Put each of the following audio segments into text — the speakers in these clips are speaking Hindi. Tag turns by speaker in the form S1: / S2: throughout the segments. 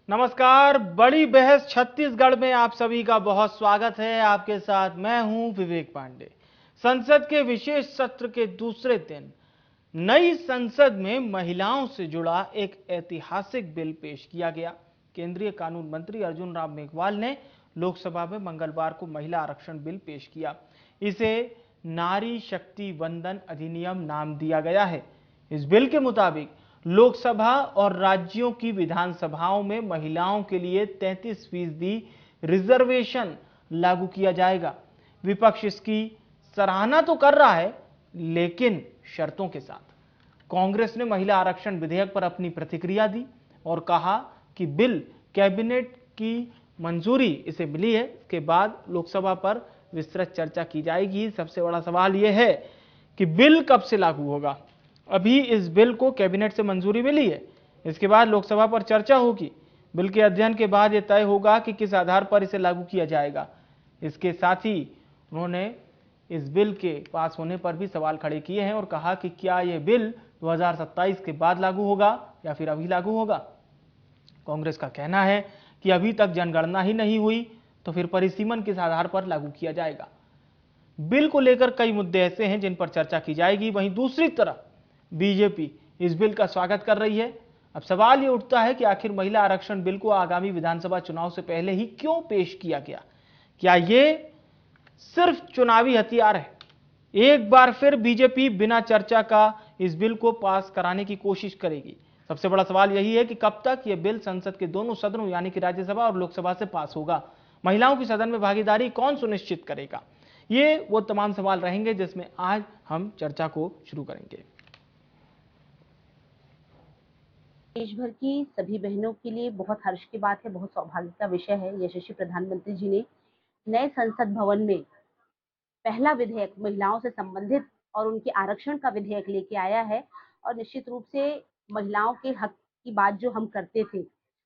S1: नमस्कार। बड़ी बहस छत्तीसगढ़ में आप सभी का बहुत स्वागत है। आपके साथ मैं हूं विवेक पांडे। संसद के विशेष सत्र के दूसरे दिन नई संसद में महिलाओं से जुड़ा एक ऐतिहासिक बिल पेश किया गया। केंद्रीय कानून मंत्री अर्जुन राम मेघवाल ने लोकसभा में मंगलवार को महिला आरक्षण बिल पेश किया। इसे नारी शक्ति वंदन अधिनियम नाम दिया गया है। इस बिल के मुताबिक लोकसभा और राज्यों की विधानसभाओं में महिलाओं के लिए 33% रिजर्वेशन लागू किया जाएगा। विपक्ष इसकी सराहना तो कर रहा है, लेकिन शर्तों के साथ। कांग्रेस ने महिला आरक्षण विधेयक पर अपनी प्रतिक्रिया दी और कहा कि बिल कैबिनेट की मंजूरी इसे मिली है, इसके बाद लोकसभा पर विस्तृत चर्चा की जाएगी। सबसे बड़ा सवाल यह है कि बिल कब से लागू होगा। अभी इस बिल को कैबिनेट से मंजूरी मिली है, इसके बाद लोकसभा पर चर्चा होगी। बिल के अध्ययन के बाद यह तय होगा कि किस आधार पर इसे लागू किया जाएगा। इसके साथ ही उन्होंने इस बिल के पास होने पर भी सवाल खड़े किए हैं और कहा कि क्या यह बिल 2027 के बाद लागू होगा या फिर अभी लागू होगा। कांग्रेस का कहना है कि अभी तक जनगणना ही नहीं हुई, तो फिर परिसीमन किस आधार पर लागू किया जाएगा। बिल को लेकर कई मुद्दे ऐसे हैं जिन पर चर्चा की जाएगी। वहीं दूसरी तरफ बीजेपी इस बिल का स्वागत कर रही है। अब सवाल यह उठता है कि आखिर महिला आरक्षण बिल को आगामी विधानसभा चुनाव से पहले ही क्यों पेश किया गया। क्या यह सिर्फ चुनावी हथियार है? एक बार फिर बीजेपी बिना चर्चा का इस बिल को पास कराने की कोशिश करेगी। सबसे बड़ा सवाल यही है कि कब तक यह बिल संसद के दोनों सदनों यानी कि राज्यसभा और लोकसभा से पास होगा। महिलाओं की सदन में भागीदारी कौन सुनिश्चित करेगा। ये वो तमाम सवाल रहेंगे जिसमें आज हम चर्चा को शुरू करेंगे।
S2: देश भर की सभी बहनों के लिए बहुत हर्ष की बात है, बहुत सौभाग्य का विषय है। यशस्वी प्रधानमंत्री जी ने नए संसद भवन में पहला विधेयक महिलाओं से संबंधित और उनके आरक्षण का विधेयक लेके आया है। और निश्चित रूप से महिलाओं के हक की बात जो हम करते थे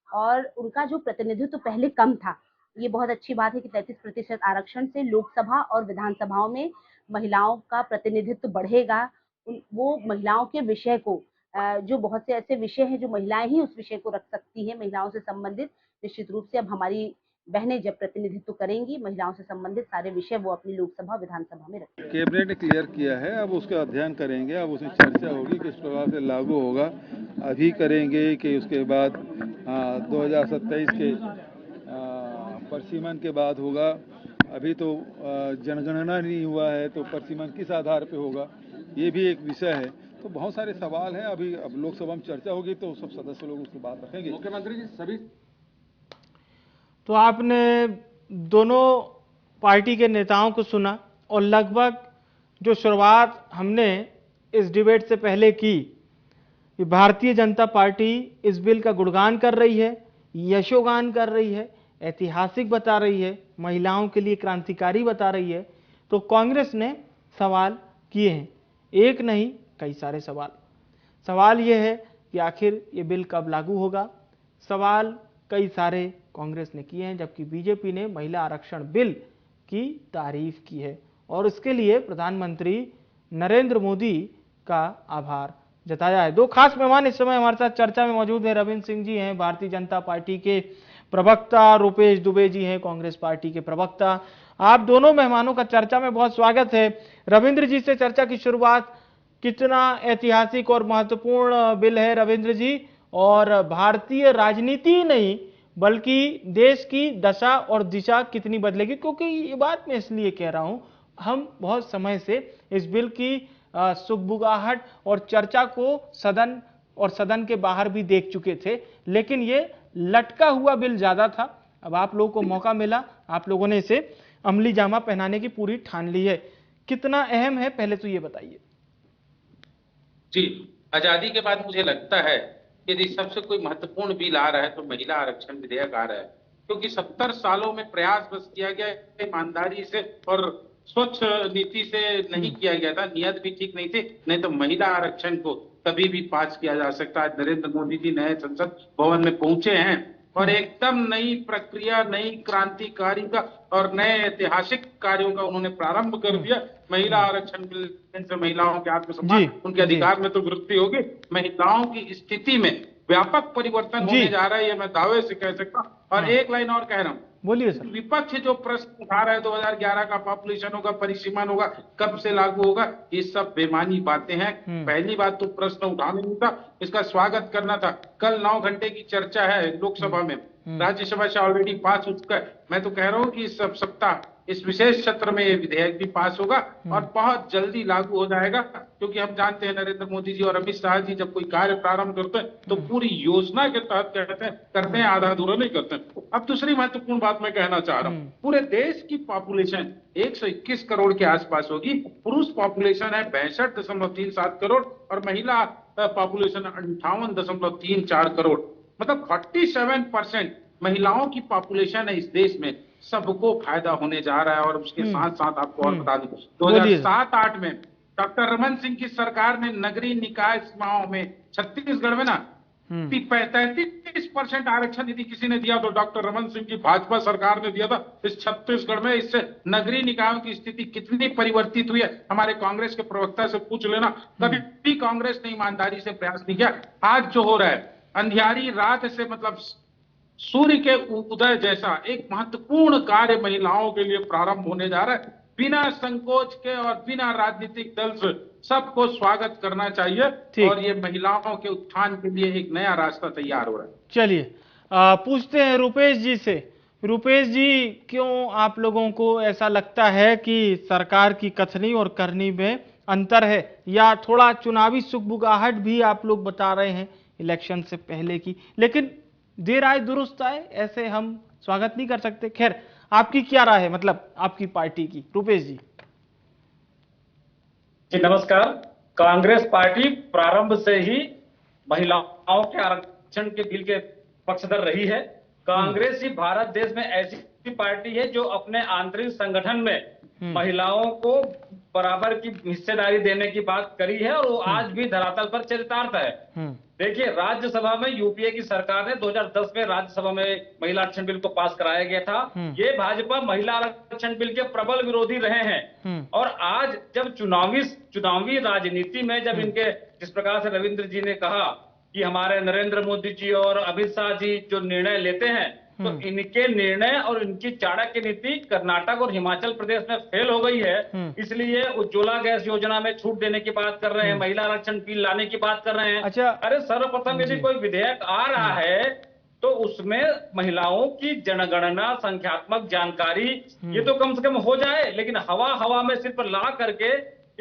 S2: और उनका जो प्रतिनिधित्व पहले कम था, ये बहुत अच्छी बात है कि 33% आरक्षण से लोकसभा और विधानसभाओं में महिलाओं का प्रतिनिधित्व बढ़ेगा। वो महिलाओं के विषय को जो बहुत से ऐसे विषय हैं जो महिलाएं ही उस विषय को रख सकती हैं, महिलाओं से संबंधित। निश्चित रूप से अब हमारी बहनें जब प्रतिनिधित्व करेंगी महिलाओं से संबंधित सारे विषय, वो अपनी लोकसभा विधानसभा में रखेंगे।
S3: कैबिनेट ने क्लियर किया है, अब उसका अध्ययन करेंगे, अब उसमें चर्चा होगी किस प्रकार से लागू होगा। अभी करेंगे कि उसके बाद 2027 के परिसीमन के बाद होगा। अभी तो जनगणना नहीं हुआ है, तो परिसीमन किस आधार पे होगा, ये भी एक विषय है। तो बहुत सारे सवाल हैं। अभी अब लोकसभा में चर्चा होगी तो सब सदस्य लोग उसकी बात रखेंगे।
S4: मुख्यमंत्री जी सभी
S1: तो आपने दोनों पार्टी के नेताओं को सुना और लगभग जो शुरुआत हमने इस डिबेट से पहले की, भारतीय जनता पार्टी इस बिल का गुणगान कर रही है, यशोगान कर रही है, ऐतिहासिक बता रही है, महिलाओं के लिए क्रांतिकारी बता रही है। तो कांग्रेस ने सवाल किए हैं, एक नहीं कई सारे सवाल यह है कि आखिर ये बिल कब लागू होगा। सवाल कई सारे कांग्रेस ने किए हैं, जबकि बीजेपी ने महिला आरक्षण बिल की तारीफ की है और इसके लिए प्रधानमंत्री नरेंद्र मोदी का आभार जताया है। दो खास मेहमान इस समय हमारे साथ चर्चा में मौजूद हैं। रविंद्र सिंह जी हैं भारतीय जनता पार्टी के प्रवक्ता, रुपेश दुबे जी हैं कांग्रेस पार्टी के प्रवक्ता। आप दोनों मेहमानों का चर्चा में बहुत स्वागत है। रविंद्र जी से चर्चा की शुरुआत, कितना ऐतिहासिक और महत्वपूर्ण बिल है रविंद्र जी, और भारतीय राजनीति नहीं बल्कि देश की दशा और दिशा कितनी बदलेगी। क्योंकि ये बात मैं इसलिए कह रहा हूं, हम बहुत समय से इस बिल की सुगबुगाहट और चर्चा को सदन और सदन के बाहर भी देख चुके थे, लेकिन ये लटका हुआ बिल ज्यादा था। अब आप लोगों को मौका मिला, आप लोगों ने इसे अमली जामा पहनाने की पूरी ठान ली है। कितना अहम है, पहले तो ये बताइए।
S4: जी, आजादी के बाद मुझे लगता है कि यदि सबसे कोई महत्वपूर्ण बिल आ रहा है तो महिला आरक्षण विधेयक आ रहा है, क्योंकि 70 सालों में प्रयास बस किया गया ईमानदारी से और स्वच्छ नीति से नहीं किया गया था, नियत भी ठीक नहीं थी, नहीं तो महिला आरक्षण को कभी भी पास किया जा सकता है। नरेंद्र मोदी जी नए संसद भवन में पहुंचे हैं और एकदम नई प्रक्रिया, नई क्रांतिकारी का और नए ऐतिहासिक कार्यों का उन्होंने प्रारंभ कर दिया। महिला आरक्षण बिल से महिलाओं के आत्मसम्मान, उनके अधिकार में तो वृद्धि होगी, महिलाओं की स्थिति में व्यापक परिवर्तन
S1: जी।
S4: होने जा रहा है, ये मैं दावे से कह सकता हूं। और
S1: हाँ।
S4: एक लाइन और कह रहा हूं,
S1: बोलिए सर।
S4: विपक्ष जो प्रश्न उठा रहा है 2011 का पॉपुलेशन होगा, परिसीमन होगा, कब से लागू होगा, ये सब बेमानी बातें हैं। पहली बात तो प्रश्न उठाना नहीं था, इसका स्वागत करना था। कल 9 घंटे की चर्चा है लोकसभा में, राज्यसभा से ऑलरेडी पास हो चुका है। मैं तो कह रहा हूं कि इस सप्ताह इस विशेष सत्र में ये विधेयक भी पास होगा और बहुत जल्दी लागू हो जाएगा, क्योंकि हम जानते हैं नरेंद्र मोदी जी और अमित शाह जी जब कोई कार्य प्रारंभ करते हैं तो पूरी योजना के तहत करते हैं, आधा अधूरा नहीं करते हैं। अब दूसरी महत्वपूर्ण बात मैं कहना चाह रहा हूं, पूरे देश की पॉपुलेशन 121 करोड़ के आसपास होगी। पुरुष पॉपुलेशन है 62.37 करोड़ और महिला पॉपुलेशन 58.34 करोड़, मतलब 47% महिलाओं की पॉपुलेशन है इस देश में। सबको फायदा होने जा रहा है। और उसके साथ साथ आपको और बता दूं, 2007-8 में डॉक्टर रमन सिंह की सरकार ने नगरीय निकाय सीमाओं में छत्तीसगढ़ में ना 33% आरक्षण यदि किसी ने दिया तो डॉक्टर रमन सिंह की भाजपा सरकार ने दिया था इस छत्तीसगढ़ में। इससे नगरीय निकायों की स्थिति कितनी परिवर्तित हुई है, हमारे कांग्रेस के प्रवक्ता से पूछ लेना। कभी भी कांग्रेस ने ईमानदारी से प्रयास नहीं किया। आज जो हो रहा है, अंधियारी रात से मतलब सूर्य के उदय जैसा एक महत्वपूर्ण कार्य महिलाओं के लिए प्रारंभ होने जा रहा है। बिना संकोच के और बिना राजनीतिक दल से सबको स्वागत करना चाहिए और ये महिलाओं के उत्थान के लिए एक नया रास्ता तैयार हो रहा है।
S1: चलिए पूछते हैं रुपेश जी से। रुपेश जी, क्यों आप लोगों को ऐसा लगता है कि सरकार की कथनी और करनी में अंतर है, या थोड़ा चुनावी सुगबुगाहट भी आप लोग बता रहे हैं इलेक्शन से पहले की, लेकिन देर आए दुरुस्त आए, ऐसे हम स्वागत नहीं कर सकते। खैर, आपकी क्या राय है, मतलब आपकी पार्टी की? रुपेश जी।
S5: जी नमस्कार। कांग्रेस पार्टी प्रारंभ से ही महिलाओं के आरक्षण के बिल के पक्षधर रही है। कांग्रेस ही भारत देश में ऐसी पार्टी है जो अपने आंतरिक संगठन में महिलाओं को बराबर की हिस्सेदारी देने की बात करी है और वो आज भी धरातल पर चरितार्थ है। देखिए, राज्यसभा में यूपीए की सरकार ने 2010 में राज्यसभा में महिला आरक्षण बिल को पास कराया गया था। ये भाजपा महिला आरक्षण बिल के प्रबल विरोधी रहे हैं और आज जब चुनावी राजनीति में जब इनके जिस प्रकार से रविंद्र जी ने कहा कि हमारे नरेंद्र मोदी जी और अमित शाह जी जो निर्णय लेते हैं तो इनके निर्णय और इनकी चाणक्य नीति कर्नाटक और हिमाचल प्रदेश में फेल हो गई है। इसलिए उज्ज्वला गैस योजना में छूट देने की बात कर रहे हैं, महिला आरक्षण बिल लाने की बात कर रहे हैं।
S1: अच्छा,
S5: अरे सर्वप्रथम यदि कोई विधेयक आ रहा है तो उसमें महिलाओं की जनगणना, संख्यात्मक जानकारी ये तो कम से कम हो जाए, लेकिन हवा में सिर्फ ला करके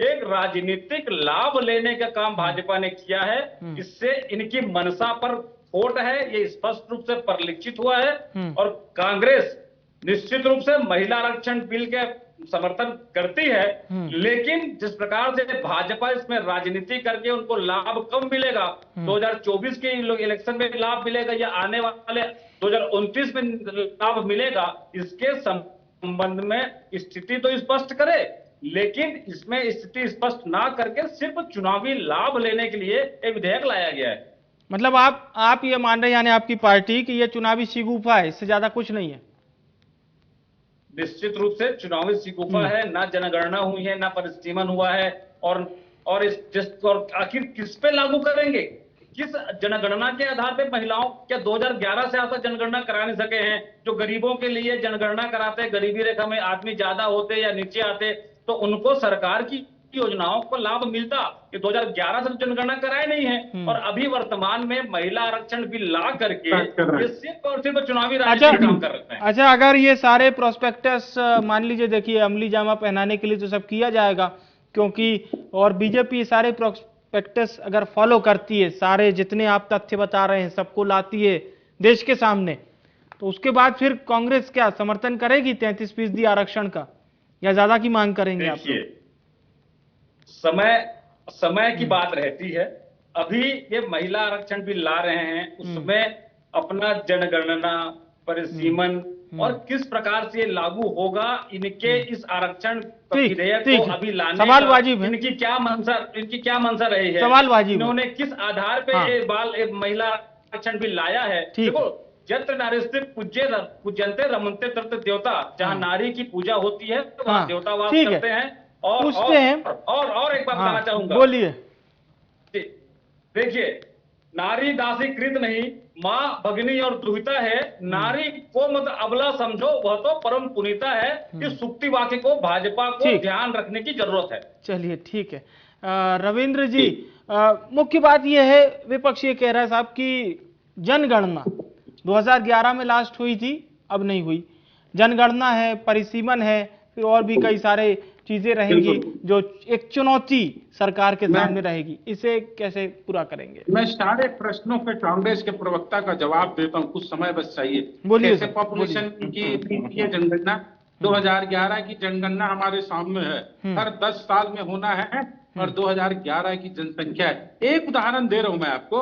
S5: एक राजनीतिक लाभ लेने का काम भाजपा ने किया है। इससे इनकी मनसा पर खोट है, ये स्पष्ट रूप से परिलक्षित हुआ है। और कांग्रेस निश्चित रूप से महिला आरक्षण बिल के समर्थन करती है, लेकिन जिस प्रकार से भाजपा इसमें राजनीति करके उनको लाभ कब मिलेगा, 2024 के इलेक्शन में लाभ मिलेगा या आने वाले 2029 में लाभ मिलेगा, इसके संबंध में स्थिति तो स्पष्ट करे। लेकिन इसमें स्थिति स्पष्ट ना करके सिर्फ चुनावी लाभ लेने के लिए एक विधेयक लाया गया है।
S1: मतलब आप ये मान रहे हैं, यानी आपकी पार्टी, कि ये चुनावी शिगुफा है, इससे ज्यादा कुछ नहीं है?
S5: निश्चित रूप से चुनावी शिगुफा है, ना जनगणना हुई है, ना परिसीमन हुआ है और आखिर किस पे लागू करेंगे? किस जनगणना के आधार पे महिलाओं क्या 2011 से आज तक जनगणना करा नहीं सके हैं? जो गरीबों के लिए जनगणना कराते, गरीबी रेखा में आदमी ज्यादा होते या नीचे आते तो उनको सरकार की योजनाओं को लाभ मिलता। ये 2011 से जनगणना कराए नहीं है और अभी वर्तमान में महिला आरक्षण बिल ला करके ये सिर्फ और सिर्फ चुनावी राजनीति काम कर रहे हैं।
S1: अच्छा, अगर ये सारे प्रोस्पेक्टस मान लीजिए, देखिए अमली जामा पहनाने के लिए तो सब किया जाएगा, क्योंकि और बीजेपी सारे प्रोस्पेक्टस अगर फॉलो करती है, सारे जितने आप तथ्य बता रहे हैं सबको लाती है देश के सामने, तो उसके बाद फिर कांग्रेस क्या समर्थन करेगी 33% आरक्षण का, या ज्यादा की मांग करेंगे आप?
S5: समय की बात रहती है। अभी ये महिला आरक्षण भी ला रहे हैं, उसमें अपना जनगणना, परिसीमन और किस प्रकार से लागू होगा, इनके इस आरक्षण विधेयक को अभी लाने
S1: सवाल वाजिब है।
S5: इनकी क्या मंशा रही है,
S1: सवाल वाजिब,
S5: इन्होंने किस आधार पे महिला आरक्षण भी लाया है। देखो, यत्र नारीस्ते पूज्यन्ते रमन्ते तत्र देवता, जहाँ नारी की पूजा होती है वहाँ देवता वास करते हैं। और एक बात बताना चाहूंगा।
S1: बोलिए।
S5: देखिए, नारी दासीकृत नहीं, माँ भगिनी और दुहिता है, नारी को मत अबला समझो वह तो परम पुनीता है। इस सूक्ति वाक्य को भाजपा को
S1: ठीक।
S5: ध्यान रखने की जरूरत है।
S1: चलिए ठीक है। रविंद्र जी, मुख्य बात यह है, विपक्ष ये कह रहा है साहब कि जनगणना 2011 में लास्ट हुई थी, अब नहीं हुई। जनगणना है, परिसीमन है, फिर और भी कई सारे चीजें रहेंगी जो एक चुनौती सरकार के सामने रहेगी, इसे कैसे पूरा करेंगे?
S4: मैं सारे प्रश्नों पे कांग्रेस के प्रवक्ता का जवाब देता हूँ, कुछ समय बस चाहिए।
S1: बोलिए
S4: कैसे
S1: सर,
S4: पॉपुलेशन की है जनगणना, 2011 की जनगणना हमारे सामने है, हर 10 साल में होना है, और 2011 की जनसंख्या है। एक उदाहरण दे रहा हूं मैं आपको,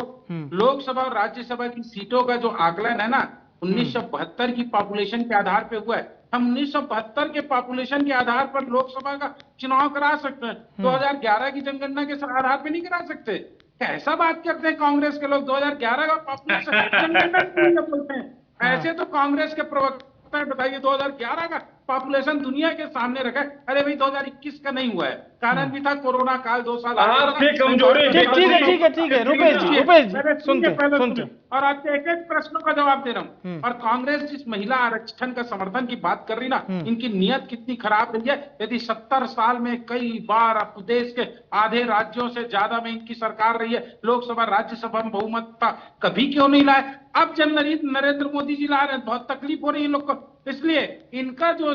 S4: लोकसभा और राज्यसभा की सीटों का जो आकलन है ना, 1972 की पॉपुलेशन के आधार पे हुआ है। हम 1972 के पॉपुलेशन के आधार पर लोकसभा का चुनाव करा सकते हैं, 2011 की जनगणना के आधार पे नहीं करा सकते। कैसा बात करते हैं कांग्रेस के लोग, 2011 का पॉपुलेशन जनगणना बोलते हैं। ऐसे तो कांग्रेस के प्रवक्ता बताइए 2011 का पॉपुलेशन दुनिया के सामने रखा है। अरे भाई 2021 का नहीं हुआ है, कारण भी था कोरोना काल, 2 साल
S5: आर्थिक कमजोरी।
S1: ठीक है रुपेश जी सुनते।
S4: और आपके एक एक प्रश्नों का जवाब दे रहा हूँ। और कांग्रेस जिस महिला आरक्षण का समर्थन की बात कर रही ना, इनकी नीयत कितनी खराब रही है। यदि 70 साल में कई बार अब देश के आधे राज्यों से ज्यादा में इनकी सरकार रही है, लोकसभा राज्यसभा में बहुमत था, कभी क्यों नहीं लाए? अब जनवरी नरेंद्र मोदी जी ला रहे हैं, बहुत तकलीफ हो रही है इन लोग को। इसलिए इनका जो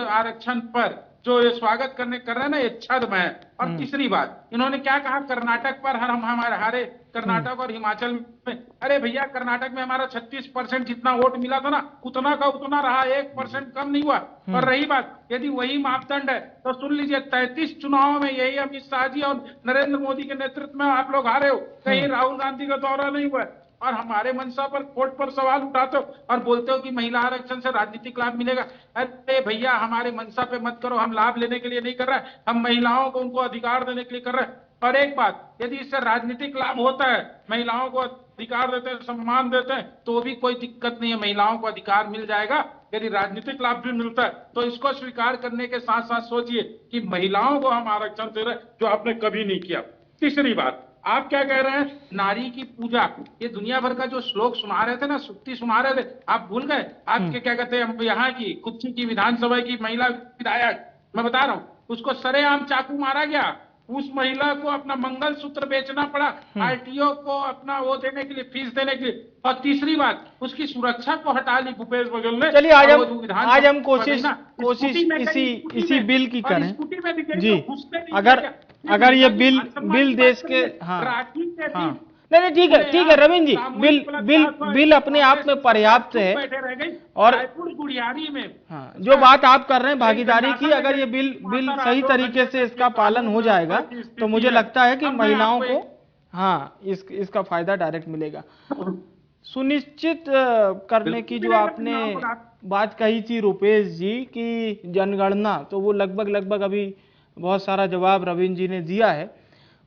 S4: आरक्षण पर जो ये स्वागत करने कर रहे हैं ना, ये छद्म है। और तीसरी बात, इन्होंने क्या कहा, कर्नाटक पर हम हमारे हारे, कर्नाटक और हिमाचल में। अरे भैया, कर्नाटक में हमारा 36% जितना वोट मिला था ना, उतना का उतना रहा, 1% कम नहीं हुआ। और रही बात, यदि वही मापदंड है तो सुन लीजिए, 33 चुनावों में यही अमित शाह जी और नरेंद्र मोदी के नेतृत्व में आप लोग हारे हो, कहीं राहुल गांधी का दौरा नहीं हुआ है। और हमारे मंशा पर, कोर्ट पर सवाल उठाते हो और बोलते हो कि महिला आरक्षण से राजनीतिक लाभ मिलेगा। अरे भैया, हमारे मंशा पे मत करो, हम लाभ लेने के लिए नहीं कर रहे हैं, हम महिलाओं को उनको अधिकार देने के लिए कर रहे हैं। और एक बात, यदि इससे राजनीतिक लाभ होता है, महिलाओं को अधिकार देते हैं, सम्मान देते हैं, तो भी कोई दिक्कत नहीं है, महिलाओं को अधिकार मिल जाएगा। यदि राजनीतिक लाभ भी मिलता है तो इसको स्वीकार करने के साथ साथ सोचिए कि महिलाओं को हम आरक्षण दे रहे हैं, जो आपने कभी नहीं किया। तीसरी बात, आप क्या कह रहे हैं, नारी की पूजा, ये दुनिया भर का जो श्लोक सुना रहे थे ना, सुक्ति सुना रहे थे, आप भूल गए? आपके क्या कहते हैं, यहाँ की कुच्ची की विधानसभा की महिला विधायक, मैं बता रहा हूँ, उसको सरेआम चाकू मारा गया। उस महिला को अपना मंगल सूत्र बेचना पड़ा आरटीओ को अपना वो देने के लिए, फीस देने के लिए। और तीसरी बात, उसकी सुरक्षा को हटा ली भूपेश बघेल ने।
S1: चलिए आज हम कोशिश इसी बिल की करें जी। अगर ये बिल देश के, हाँ नहीं ठीक है रविंद्र जी, बिल अपने आप में पर्याप्त है। और
S4: गुड़ियारी में
S1: हाँ, जो बात आप कर रहे हैं भागीदारी की, अगर ये बिल सही तरीके से इसका पालन हो जाएगा तो मुझे लगता है कि महिलाओं को हाँ इसका फायदा डायरेक्ट मिलेगा। सुनिश्चित करने की जो आपने बात कही थी रुपेश जी की जनगणना, तो वो लगभग अभी बहुत सारा जवाब रविंद्र जी ने दिया है।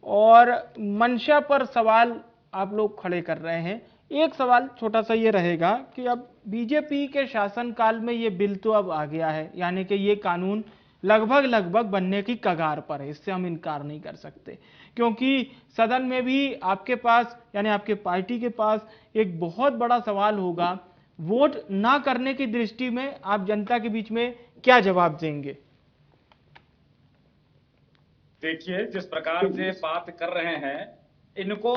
S1: और मंशा पर सवाल आप लोग खड़े कर रहे हैं। एक सवाल छोटा सा ये रहेगा कि अब बीजेपी के शासनकाल में ये बिल तो अब आ गया है, यानी कि ये कानून लगभग बनने की कगार पर है, इससे हम इनकार नहीं कर सकते। क्योंकि सदन में भी आपके पास, यानी आपके पार्टी के पास एक बहुत बड़ा सवाल होगा, वोट ना करने की दृष्टि में आप जनता के बीच में क्या जवाब देंगे?
S5: देखिए, जिस प्रकार से बात कर रहे हैं, इनको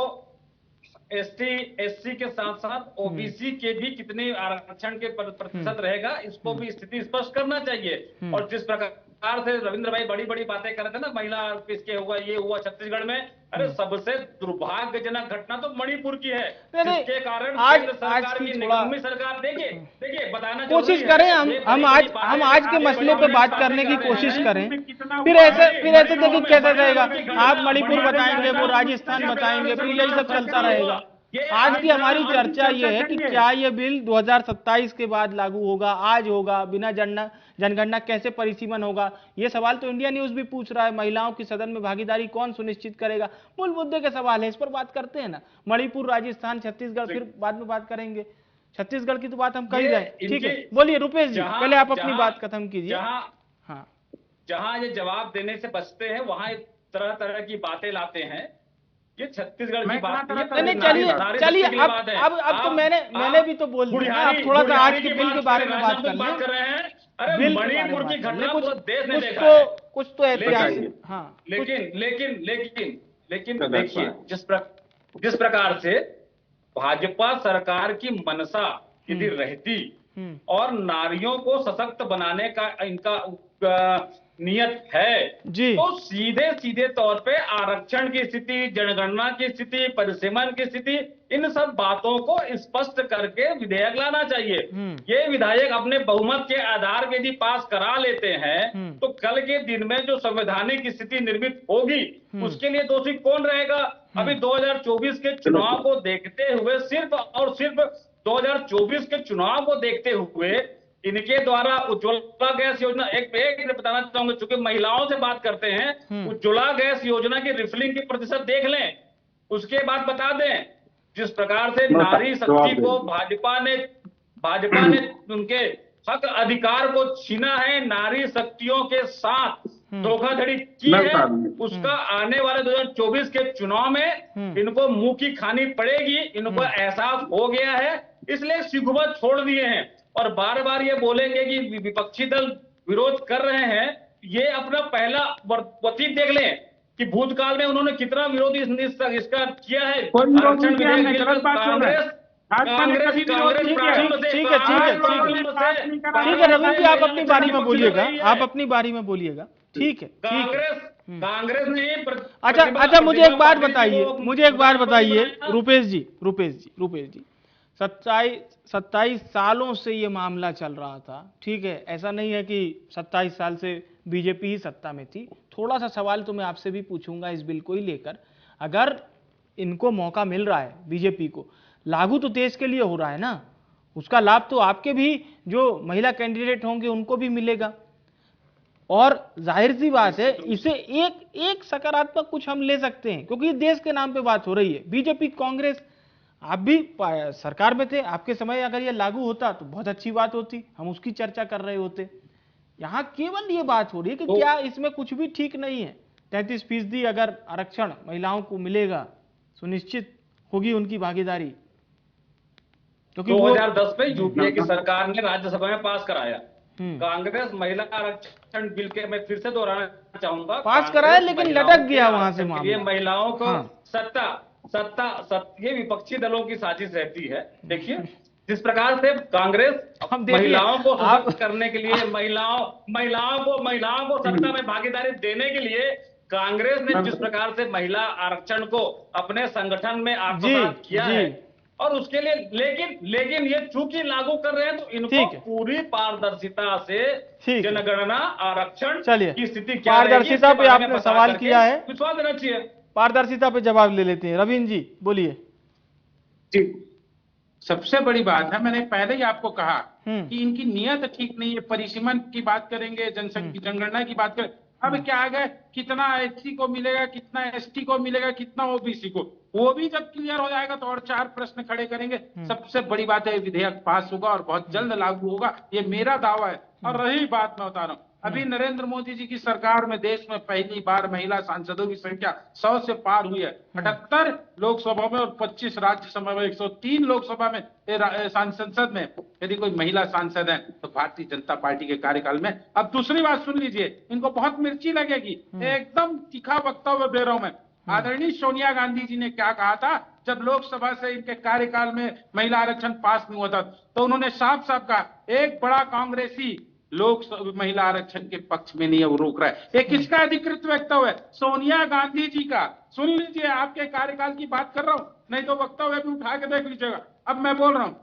S5: एसटी एससी के साथ साथ ओबीसी के भी कितने आरक्षण के प्रतिशत रहेगा, इसको भी स्थिति स्पष्ट करना चाहिए। और जिस प्रकार से रविंद्र भाई बड़ी बातें कर रहे थे ना, महिला किसके हुआ, ये हुआ छत्तीसगढ़ में, अरे सबसे दुर्भाग्यजनक घटना तो मणिपुर की है, जिसके कारण केंद्र सरकार की निकम्मी सरकार, देखिए बताना
S1: कोशिश करें, हम आज के मसले पे बात करने की कोशिश करें। फिर ऐसे देखिए कैसे रहेगा, आप मणिपुर बताएंगे, वो राजस्थान बताएंगे, फिर यही सब चलता रहेगा। आज की हमारी चर्चा ये है कि क्या ये बिल 2027 के बाद लागू होगा, आज होगा, बिना जनगणना कैसे परिसीमन होगा? ये सवाल तो इंडिया न्यूज भी पूछ रहा है। महिलाओं की सदन में भागीदारी कौन सुनिश्चित करेगा? मूल मुद्दे के सवाल है, इस पर बात करते हैं ना। मणिपुर, राजस्थान, छत्तीसगढ़ फिर बाद में बात करेंगे। छत्तीसगढ़ की तो बात हम कर ही रहे, ठीक है। बोलिए रुपेश जी, पहले आप अपनी बात खत्म कीजिए।
S5: जहां ये जवाब देने से बचते हैं, वहां तरह की बातें लाते हैं। ये छत्तीसगढ़ की
S4: मैं
S5: बात
S4: कहा
S5: नहीं
S4: था
S5: है,
S1: नहीं,
S5: नारी-
S1: चलिए
S5: नारी
S1: चलिए,
S5: शक्ति की बात है।
S1: अब तो
S5: आप-
S1: मैंने भी तो बोल दिया ना, अब थोड़ा सा आज के बिल के बारे में बात कर
S5: बात कर
S1: लें।
S5: रहे हैं। अरे
S1: बिल के बारे में
S5: मणिपुर की
S1: बात कर लें,
S5: घटना पूरा देश ने
S1: कुछ
S5: देखा है।
S1: तो ऐतिहासिक, हाँ
S5: लेकिन देखिए, जिस प्रकार से भाजपा सरकार की मनसा यदि रहती और नारियों को सशक्त बनाने का इनका नियत है,
S1: जी।
S5: तो सीधे सीधे तौर पे आरक्षण की स्थिति, जनगणना की स्थिति, परिसीमन की स्थिति, इन सब बातों को स्पष्ट करके विधेयक लाना चाहिए। ये विधायक अपने बहुमत के आधार पे यदि पास करा लेते हैं, तो कल के दिन में जो संवैधानिक स्थिति निर्मित होगी, उसके लिए दोषी कौन रहेगा? अभी 2024 के चुनाव को देखते हुए, सिर्फ और सिर्फ 2024 के चुनाव को देखते हुए इनके द्वारा उज्ज्वला गैस योजना, एक बताना चाहूंगा, चूंकि महिलाओं से बात करते हैं, उज्ज्वला गैस योजना की रिफिलिंग की प्रतिशत देख लें, उसके बाद बता दें जिस प्रकार से नारी शक्ति को भाजपा ने उनके हक अधिकार को छीना है, नारी शक्तियों के साथ धोखाधड़ी की है, उसका आने वाले 2024 के चुनाव में इनको मुंह की खानी पड़ेगी। इनको एहसास हो गया है, इसलिए सिगुबत छोड़ दिए हैं और बार बार ये बोलेंगे कि विपक्षी दल विरोध कर रहे हैं। ये अपना पहला व्यतीत देख लें कि भूतकाल में उन्होंने कितना विरोध इसका किया है। आरक्षण विधेयक
S1: ठीक है रविंद्र जी, आप अपनी बारी में बोलिएगा, आप अपनी बारी में बोलिएगा, ठीक है।
S5: कांग्रेस ने
S1: अच्छा, मुझे एक बात बताइए रुपेश जी, 27 सालों से ये मामला चल रहा था, ठीक है, ऐसा नहीं है कि 27 साल से बीजेपी ही सत्ता में थी। थोड़ा सा सवाल तो मैं आपसे भी पूछूंगा इस बिल को ही लेकर, अगर इनको मौका मिल रहा है, बीजेपी को लागू तो देश के लिए हो रहा है ना, उसका लाभ तो आपके भी जो महिला कैंडिडेट होंगे उनको भी मिलेगा, और जाहिर सी बात है इसे एक सकारात्मक कुछ हम ले सकते हैं, क्योंकि देश के नाम पे बात हो रही है। बीजेपी, कांग्रेस, आप भी सरकार में थे, आपके समय अगर ये लागू होता तो बहुत अच्छी बात होती, हम उसकी चर्चा कर रहे होते। यहाँ केवल ये बात हो रही है कि क्या इसमें कुछ भी ठीक नहीं है। 33% अगर आरक्षण महिलाओं को मिलेगा, सुनिश्चित होगी उनकी भागीदारी, क्योंकि
S5: 2010 में यूपीए की सरकार ने राज्यसभा में पास कराया। कांग्रेस महिला आरक्षण बिल के, मैं फिर से दोहराना चाहूंगा,
S1: पास कराया लेकिन लटक गया वहां से मामला।
S5: ये महिलाओं को सत्ता ये विपक्षी दलों की साजिश रहती है। देखिए जिस प्रकार से कांग्रेस महिलाओं को सशक्त करने के लिए, महिलाओं को सत्ता में भागीदारी देने के लिए, कांग्रेस ने जिस प्रकार से महिला आरक्षण को अपने संगठन में आत्मसात किया है, और उसके लिए लेकिन ये चूंकि लागू कर रहे हैं, तो इनको पूरी पारदर्शिता से जनगणना आरक्षण की स्थिति क्या है,
S1: पारदर्शिता पे आपने सवाल किया है,
S5: विश्वास देना चाहिए।
S1: पारदर्शिता पे जवाब ले लेते हैं। रविंद्र जी बोलिए।
S4: जी, सबसे बड़ी बात है, मैंने पहले ही आपको कहा कि इनकी नियत ठीक नहीं है। परिसीमन की बात करेंगे, जनगणना की बात करें, अब क्या आ गए, कितना एससी को मिलेगा, कितना एसटी को मिलेगा, कितना ओबीसी को, वो भी जब क्लियर हो जाएगा तो और 4 प्रश्न खड़े करेंगे। सबसे बड़ी बात है, विधेयक पास होगा और बहुत जल्द लागू होगा, ये मेरा दावा है। और रही बात, मैं बता रहा हूँ, अभी नरेंद्र मोदी जी की सरकार में देश में पहली बार महिला सांसदों की संख्या 100 से पार हुई है। 78 लोकसभा में और 25 राज्यसभा में, 103 लोकसभा में, संसद में यदि कोई महिला सांसद है तो भारतीय जनता पार्टी के कार्यकाल में। अब दूसरी बात सुन लीजिए, इनको बहुत मिर्ची लगेगी, एकदम तीखा वक्तव्य दे रहा हूं मैं। आदरणीय सोनिया गांधी जी ने क्या कहा था जब लोकसभा से इनके कार्यकाल में महिला आरक्षण पास नहीं हुआ था, तो उन्होंने साफ साफ कहा, एक बड़ा कांग्रेसी लोग महिला आरक्षण के पक्ष में नहीं है, वो रोक रहा है। ये किसका अधिकृत वक्तव्य है? सोनिया गांधी जी का। सुन लीजिए, आपके कार्यकाल की बात कर रहा हूं, नहीं तो वक्तव्य भी उठा के देख लीजिएगा। अब मैं बोल रहा हूं,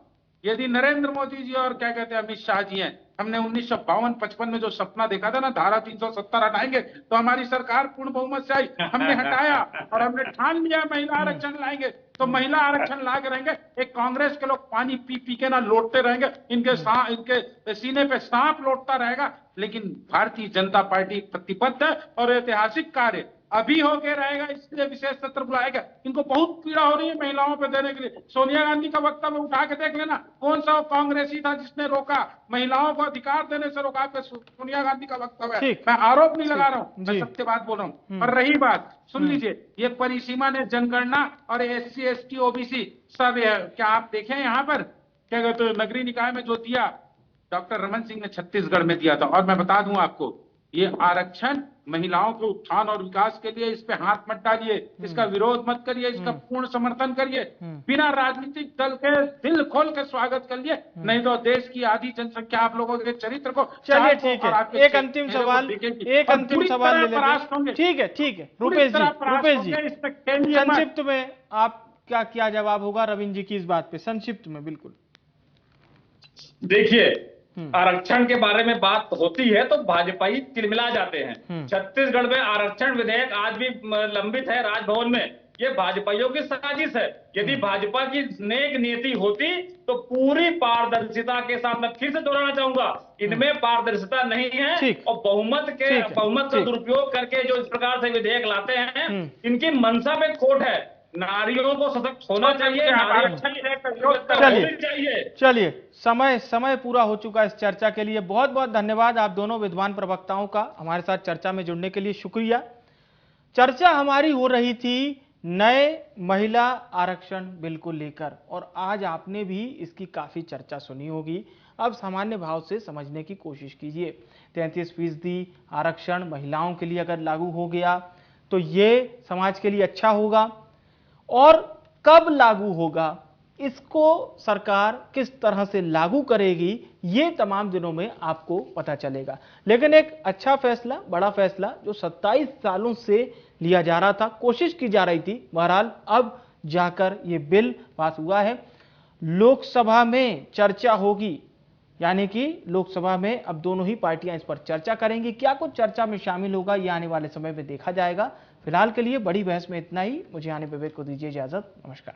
S4: यदि नरेंद्र मोदी जी और क्या कहते हैं अमित शाह जी हैं, हमने 1952-55 में जो सपना देखा था ना, धारा 370 हटाएंगे तो हमारी सरकार पूर्ण बहुमत से आई, हमने हटाया और हमने ठान लिया महिला आरक्षण लाएंगे, तो महिला आरक्षण ला के रहेंगे। एक कांग्रेस के लोग पानी पी पी के ना लौटते रहेंगे, इनके सीने पे सांप लौटता रहेगा, लेकिन भारतीय जनता पार्टी प्रतिबद्ध है और ऐतिहासिक कार्य अभी होके रहेगा, इसलिए विशेष सत्र बुलाया गया। इनको बहुत पीड़ा हो रही है महिलाओं पे देने के लिए। सोनिया गांधी का वक्तव्य उठा के देख लेना, कौन सा कांग्रेसी था जिसने रोका, महिलाओं को अधिकार देने से रोका। आपके सोनिया गांधी का वक्तव्य है,
S1: ठीक।
S4: मैं आरोप नहीं लगा रहा हूँ, मैं
S1: जी।
S4: सत्य बात बोल रहा हूँ। और रही बात, सुन लीजिए, ये परिसीमा ने जनगणना और SC ST OBC सब क्या आप देखें यहाँ पर क्या कहते हैं, नगरीय निकाय में जो दिया डॉक्टर रमन सिंह ने छत्तीसगढ़ में दिया था। और मैं बता दूं आपको, ये आरक्षण महिलाओं के उत्थान और विकास के लिए, इस पे हाथ मत डालिए, इसका विरोध मत करिए, इसका पूर्ण समर्थन करिए, बिना राजनीतिक दल के दिल खोल के स्वागत करिए, नहीं तो देश की आधी जनसंख्या आप लोगों के चरित्र को,
S1: चलिए ठीक है, एक अंतिम सवाल ले लेते हैं। ठीक है रुपेश जी, संक्षिप्त में आप क्या जवाब होगा रविंद्र जी की इस बात पे, संक्षिप्त में बिल्कुल।
S5: देखिए, आरक्षण के बारे में बात होती है तो भाजपाई तिलमिला जाते हैं। छत्तीसगढ़ में आरक्षण विधेयक आज भी लंबित है राजभवन में। ये भाजपाइयों की साजिश है। यदि भाजपा की नेक नीति होती तो पूरी पारदर्शिता के साथ, मैं फिर से दोहराना चाहूंगा, इनमें पारदर्शिता नहीं है और बहुमत का दुरुपयोग करके जो इस प्रकार से विधेयक लाते हैं, इनकी मंशा में खोट है। नारियों को सशक्त होना चाहिए,
S1: चलिए समय पूरा हो चुका है इस चर्चा के लिए। बहुत बहुत धन्यवाद आप दोनों विद्वान प्रवक्ताओं का हमारे साथ चर्चा में जुड़ने के लिए, शुक्रिया। चर्चा हमारी हो रही थी नए महिला आरक्षण बिल को लेकर, और आज आपने भी इसकी काफी चर्चा सुनी होगी। अब सामान्य भाव से समझने की कोशिश कीजिए। 33% आरक्षण महिलाओं के लिए अगर लागू हो गया तो ये समाज के लिए अच्छा होगा, और कब लागू होगा, इसको सरकार किस तरह से लागू करेगी, ये तमाम दिनों में आपको पता चलेगा। लेकिन एक अच्छा फैसला, बड़ा फैसला जो 27 सालों से लिया जा रहा था, कोशिश की जा रही थी, बहरहाल अब जाकर ये बिल पास हुआ है। लोकसभा में चर्चा होगी, यानी कि लोकसभा में अब दोनों ही पार्टियां इस पर चर्चा करेंगी। क्या कुछ चर्चा में शामिल होगा ये आने वाले समय में देखा जाएगा। फिलहाल के लिए बड़ी बहस में इतना ही। मुझे आने विवेक को दीजिए इजाजत। नमस्कार।